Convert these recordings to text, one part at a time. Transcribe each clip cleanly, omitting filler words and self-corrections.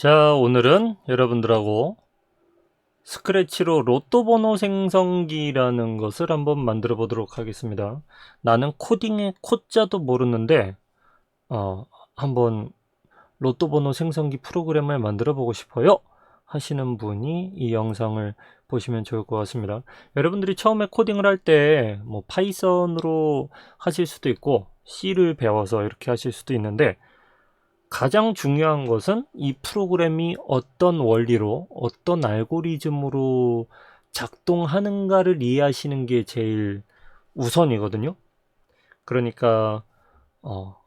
자, 오늘은 여러분들하고 스크래치로 로또 번호 생성기라는 것을 한번 만들어 보도록 하겠습니다. 나는 코딩의 코자도 모르는데 한번 로또 번호 생성기 프로그램을 만들어 보고 싶어요 하시는 분이 이 영상을 보시면 좋을 것 같습니다. 여러분들이 처음에 코딩을 할 때 뭐 파이썬으로 하실 수도 있고 C를 배워서 이렇게 하실 수도 있는데, 가장 중요한 것은 이 프로그램이 어떤 원리로 어떤 알고리즘으로 작동하는가를 이해하시는 게 제일 우선이거든요. 그러니까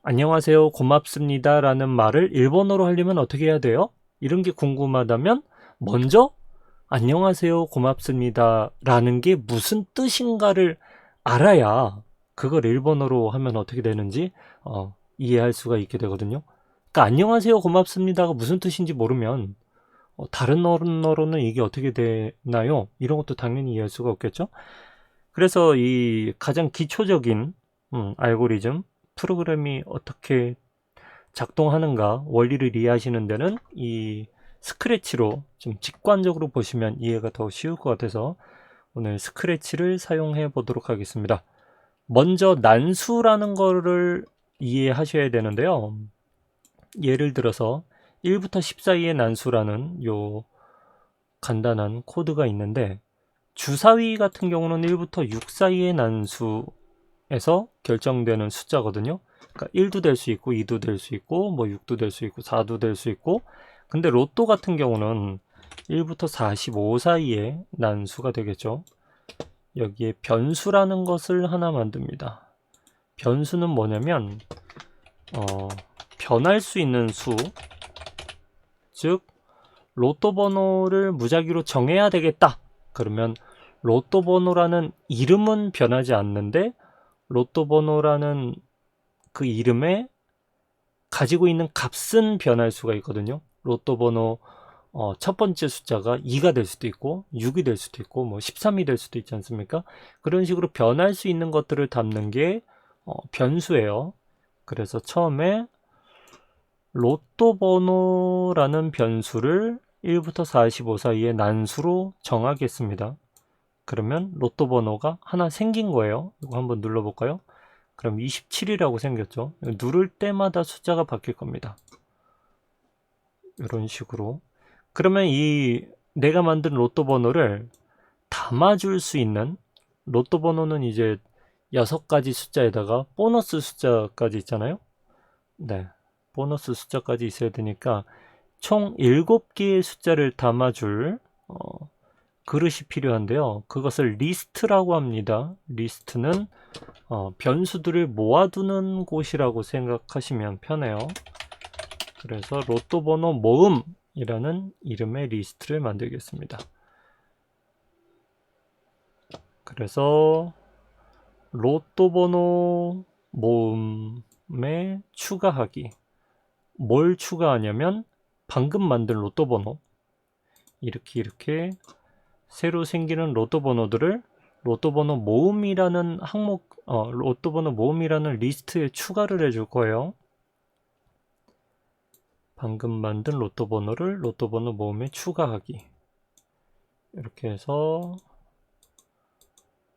안녕하세요, 고맙습니다 라는 말을 일본어로 하려면 어떻게 해야 돼요? 이런 게 궁금하다면 먼저 안녕하세요, 고맙습니다 라는 게 무슨 뜻인가를 알아야 그걸 일본어로 하면 어떻게 되는지 이해할 수가 있게 되거든요. 그러니까 안녕하세요, 고맙습니다가 무슨 뜻인지 모르면 다른 언어로는 이게 어떻게 되나요? 이런 것도 당연히 이해할 수가 없겠죠. 그래서 이 가장 기초적인 알고리즘, 프로그램이 어떻게 작동하는가 원리를 이해하시는 데는 이 스크래치로 좀 직관적으로 보시면 이해가 더 쉬울 것 같아서 오늘 스크래치를 사용해 보도록 하겠습니다. 먼저 난수라는 거를 이해하셔야 되는데요. 예를 들어서 1부터 10 사이의 난수라는 요 간단한 코드가 있는데, 주사위 같은 경우는 1부터 6 사이의 난수에서 결정되는 숫자거든요. 그러니까 1도 될 수 있고 2도 될 수 있고 뭐 6도 될 수 있고 4도 될 수 있고. 근데 로또 같은 경우는 1부터 45 사이의 난수가 되겠죠. 여기에 변수라는 것을 하나 만듭니다. 변수는 뭐냐면 변할 수 있는 수, 즉 로또 번호를 무작위로 정해야 되겠다. 그러면 로또 번호라는 이름은 변하지 않는데 로또 번호라는 그 이름에 가지고 있는 값은 변할 수가 있거든요. 로또 번호 첫 번째 숫자가 2가 될 수도 있고 6이 될 수도 있고 뭐 13이 될 수도 있지 않습니까? 그런 식으로 변할 수 있는 것들을 담는 게 변수예요. 그래서 처음에 로또 번호라는 변수를 1부터 45 사이의 난수로 정하겠습니다. 그러면 로또 번호가 하나 생긴 거예요. 이거 한번 눌러볼까요? 그럼 27이라고 생겼죠. 누를 때마다 숫자가 바뀔 겁니다. 이런 식으로. 그러면 이 내가 만든 로또 번호를 담아줄 수 있는, 로또 번호는 이제 6가지 숫자에다가 보너스 숫자까지 있잖아요. 네, 보너스 숫자까지 있어야 되니까 총 7개의 숫자를 담아줄 그릇이 필요한데요. 그것을 리스트라고 합니다. 리스트는 변수들을 모아두는 곳이라고 생각하시면 편해요. 그래서 로또 번호 모음이라는 이름의 리스트를 만들겠습니다. 그래서 로또 번호 모음에 추가하기. 뭘 추가하냐면 방금 만든 로또 번호, 이렇게 새로 생기는 로또 번호들을 로또 번호 모음이라는 항목, 로또 번호 모음이라는 리스트에 추가를 해줄 거예요. 방금 만든 로또 번호를 로또 번호 모음에 추가하기. 이렇게 해서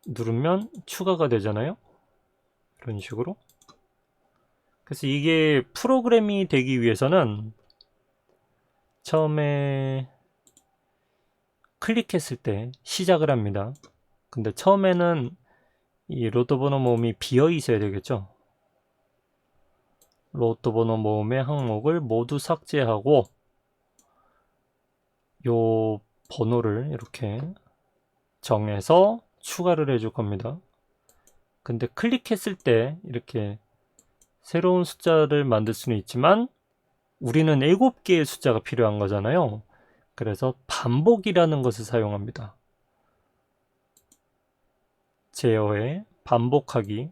누르면 추가가 되잖아요. 이런 식으로. 그래서 이게 프로그램이 되기 위해서는 처음에 클릭했을 때 시작을 합니다. 근데 처음에는 이 로또 번호 모음이 비어 있어야 되겠죠. 로또 번호 모음의 항목을 모두 삭제하고 요 번호를 이렇게 정해서 추가를 해줄 겁니다. 근데 클릭했을 때 이렇게 새로운 숫자를 만들 수는 있지만 우리는 7개의 숫자가 필요한 거잖아요. 그래서 반복이라는 것을 사용합니다. 제어에 반복하기.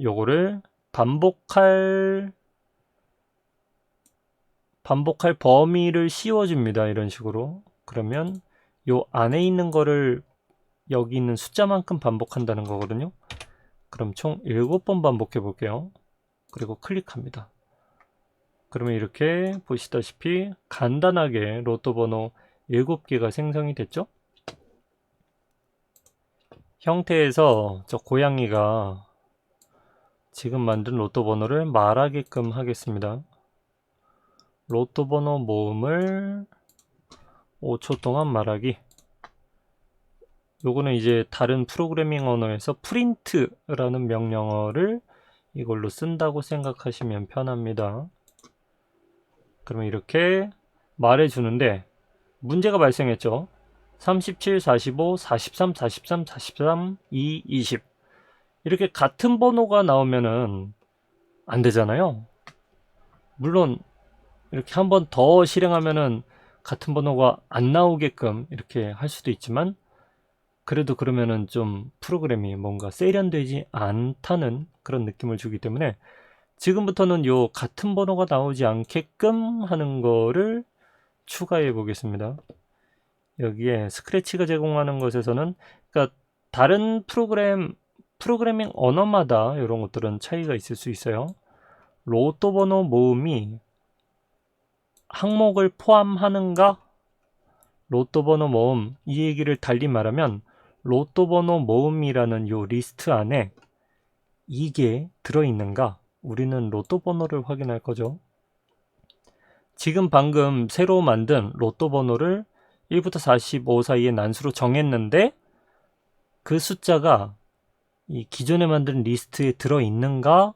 요거를 반복할 범위를 씌워줍니다. 이런 식으로. 그러면 요 안에 있는 거를 여기 있는 숫자만큼 반복한다는 거거든요. 그럼 총 7번 반복해 볼게요. 그리고 클릭합니다. 그러면 이렇게 보시다시피 간단하게 로또 번호 7개가 생성이 됐죠? 형태에서 저 고양이가 지금 만든 로또 번호를 말하게끔 하겠습니다. 로또 번호 모음을 5초 동안 말하기. 요거는 이제 다른 프로그래밍 언어에서 프린트라는 명령어를 이걸로 쓴다고 생각하시면 편합니다. 그러면 이렇게 말해주는데 문제가 발생했죠. 37, 45, 43, 43, 43, 2, 20 이렇게 같은 번호가 나오면은 안 되잖아요. 물론 이렇게 한 번 더 실행하면은 같은 번호가 안 나오게끔 이렇게 할 수도 있지만 그래도 그러면은 좀 프로그램이 뭔가 세련되지 않다는 그런 느낌을 주기 때문에 지금부터는 요 같은 번호가 나오지 않게끔 하는 거를 추가해 보겠습니다. 여기에 스크래치가 제공하는 것에서는 그러니까 다른 프로그래밍 언어마다 이런 것들은 차이가 있을 수 있어요. 로또 번호 모음이 항목을 포함하는가? 로또 번호 모음 이 얘기를 달리 말하면 로또 번호 모음이라는 요 리스트 안에 이게 들어있는가? 우리는 로또 번호를 확인할 거죠. 지금 방금 새로 만든 로또 번호를 1부터 45 사이의 난수로 정했는데 그 숫자가 이 기존에 만든 리스트에 들어있는가?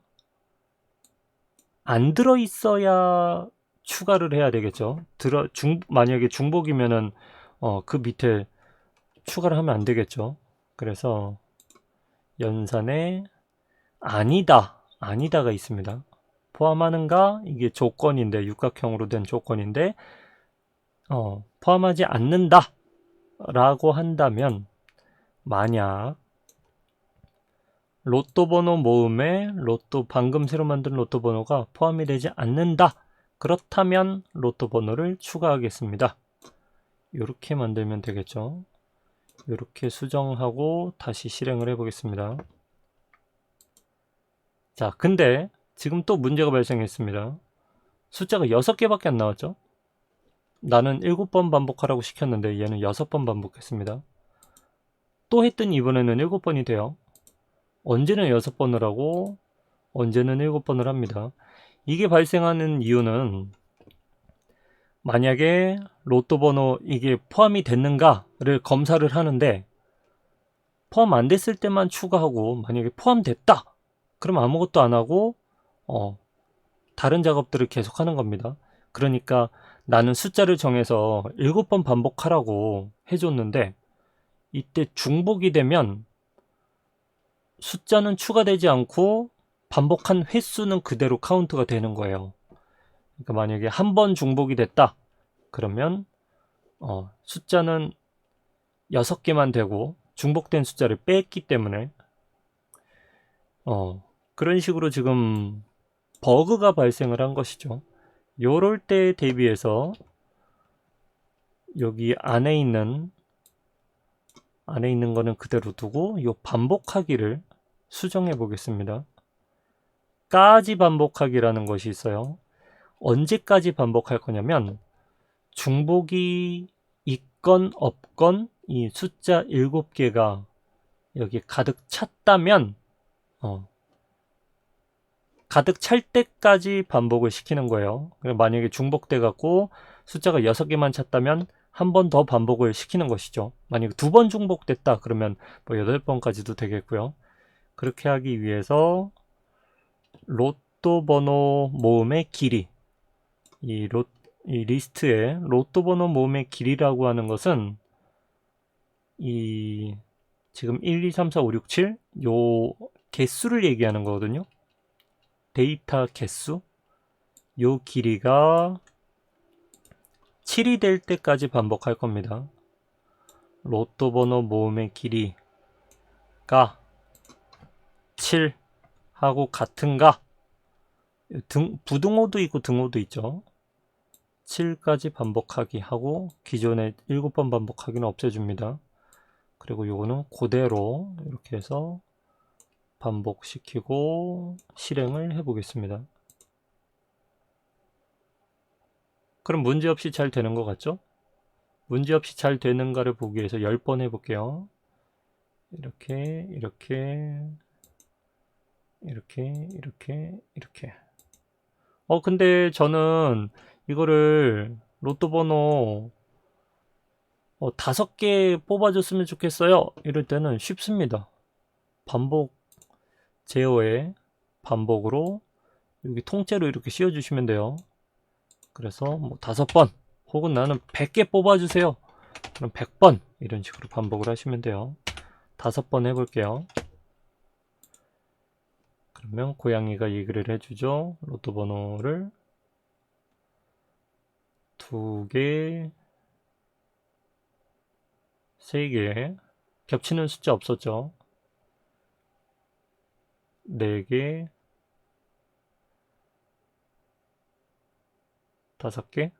안 들어있어야 추가를 해야 되겠죠. 만약에 중복이면은 그 밑에 추가를 하면 안 되겠죠. 그래서 연산에 아니다가 있습니다. 포함하는가? 이게 조건인데 육각형으로 된 조건인데 포함하지 않는다 라고 한다면 만약 로또 번호 모음에 방금 새로 만든 로또 번호가 포함이 되지 않는다 그렇다면 로또 번호를 추가하겠습니다. 이렇게 만들면 되겠죠. 이렇게 수정하고 다시 실행을 해 보겠습니다. 자, 근데 지금 또 문제가 발생했습니다. 숫자가 6개밖에 안 나왔죠. 나는 7번 반복하라고 시켰는데 얘는 6번 반복했습니다. 또 했더니 이번에는 7번이 돼요. 언제는 6번을 하고 언제는 7번을 합니다. 이게 발생하는 이유는 만약에 로또 번호 이게 포함이 됐는가를 검사를 하는데 포함 안 됐을 때만 추가하고 만약에 포함됐다 그러면 아무것도 안 하고 다른 작업들을 계속 하는 겁니다. 그러니까 나는 숫자를 정해서 7번 반복하라고 해줬는데 이때 중복이 되면 숫자는 추가되지 않고 반복한 횟수는 그대로 카운트가 되는 거예요. 그러니까 만약에 한 번 중복이 됐다 그러면 숫자는 6개만 되고 중복된 숫자를 뺐기 때문에 그런 식으로 지금 버그가 발생을 한 것이죠. 요럴 때 대비해서 여기 안에 있는 거는 그대로 두고 요 반복하기를 수정해 보겠습니다. 까지 반복하기라는 것이 있어요. 언제까지 반복할 거냐면 중복이 있건 없건 이 숫자 7개가 여기 가득 찼다면 가득 찰 때까지 반복을 시키는 거예요. 만약에 중복돼 갖고 숫자가 6개만 찼다면 한 번 더 반복을 시키는 것이죠. 만약에 2번 중복됐다 그러면 뭐 8번까지도 되겠고요. 그렇게 하기 위해서 로또 번호 모음의 길이 이 리스트에 로또 번호 모음의 길이라고 하는 것은 이 지금 1, 2, 3, 4, 5, 6, 7 요 개수를 얘기하는 거거든요. 데이터 개수 요 길이가 7이 될 때까지 반복할 겁니다. 로또 번호 모음의 길이가 7하고 같은가? 부등호도 있고 등호도 있죠. 7까지 반복하기 하고 기존의 7번 반복하기는 없애줍니다. 그리고 요거는 그대로 이렇게 해서 반복시키고 실행을 해 보겠습니다. 그럼 문제없이 잘 되는 것 같죠? 문제없이 잘 되는가를 보기 위해서 10번 해볼게요. 이렇게 이렇게 이렇게 이렇게 이렇게. 근데 저는 이거를 로또 번호 5개 뽑아줬으면 좋겠어요. 이럴 때는 쉽습니다. 반복 제어에 반복으로 여기 통째로 이렇게 씌워주시면 돼요. 그래서 뭐 5번 혹은 나는 100개 뽑아주세요. 그럼 100번 이런 식으로 반복을 하시면 돼요. 5번 해볼게요. 그러면 고양이가 얘기를 해주죠. 로또 번호를 2개, 3개, 겹치는 숫자 없었죠. 4개, 5개.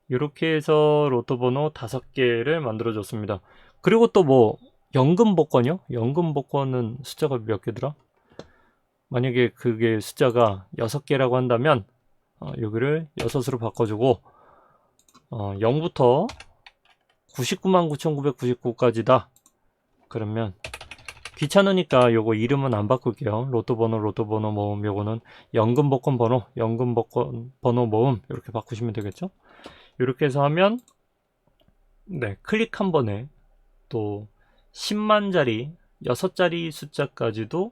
이렇게 해서 로또 번호 5개를 만들어 줬습니다. 그리고 또 뭐 연금 복권이요? 연금 복권은 숫자가 몇 개더라? 만약에 그게 숫자가 6개라고 한다면 여기를 6으로 바꿔주고 0부터 999,999까지다. 그러면 귀찮으니까 요거 이름은 안 바꿀게요. 로또 번호 모음. 요거는 연금 복권 번호 모음 이렇게 바꾸시면 되겠죠. 이렇게 해서 하면 네, 클릭 한 번에 또 10만짜리 6자리 숫자까지도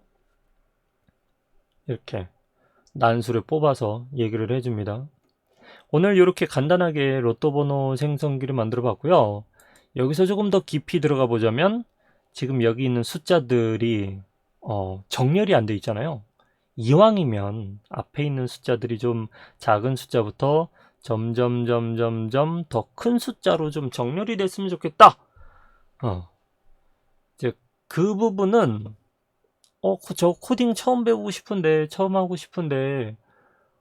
이렇게 난수를 뽑아서 얘기를 해줍니다. 오늘 이렇게 간단하게 로또 번호 생성기를 만들어 봤고요. 여기서 조금 더 깊이 들어가 보자면 지금 여기 있는 숫자들이 정렬이 안 돼 있잖아요. 이왕이면 앞에 있는 숫자들이 좀 작은 숫자부터 점점 더 큰 숫자로 좀 정렬이 됐으면 좋겠다. 이제 그 부분은 저 코딩 처음 배우고 싶은데 처음 하고 싶은데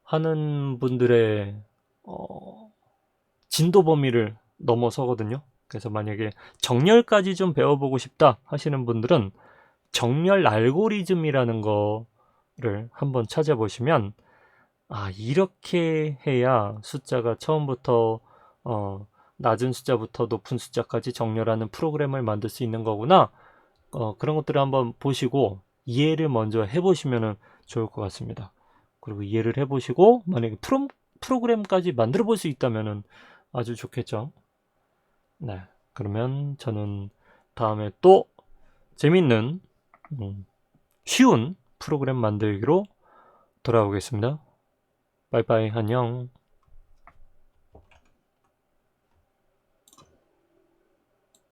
하는 분들의 진도 범위를 넘어서거든요. 그래서 만약에 정렬까지 좀 배워보고 싶다 하시는 분들은 정렬 알고리즘이라는 거를 한번 찾아보시면 이렇게 해야 숫자가 처음부터 낮은 숫자부터 높은 숫자까지 정렬하는 프로그램을 만들 수 있는 거구나. 그런 것들을 한번 보시고 이해를 먼저 해보시면 좋을 것 같습니다. 그리고 이해를 해보시고 만약에 프로그램까지 만들어 볼 수 있다면 아주 좋겠죠. 네, 그러면 저는 다음에 또 재밌는 쉬운 프로그램 만들기로 돌아오겠습니다. 빠이빠이, 안녕.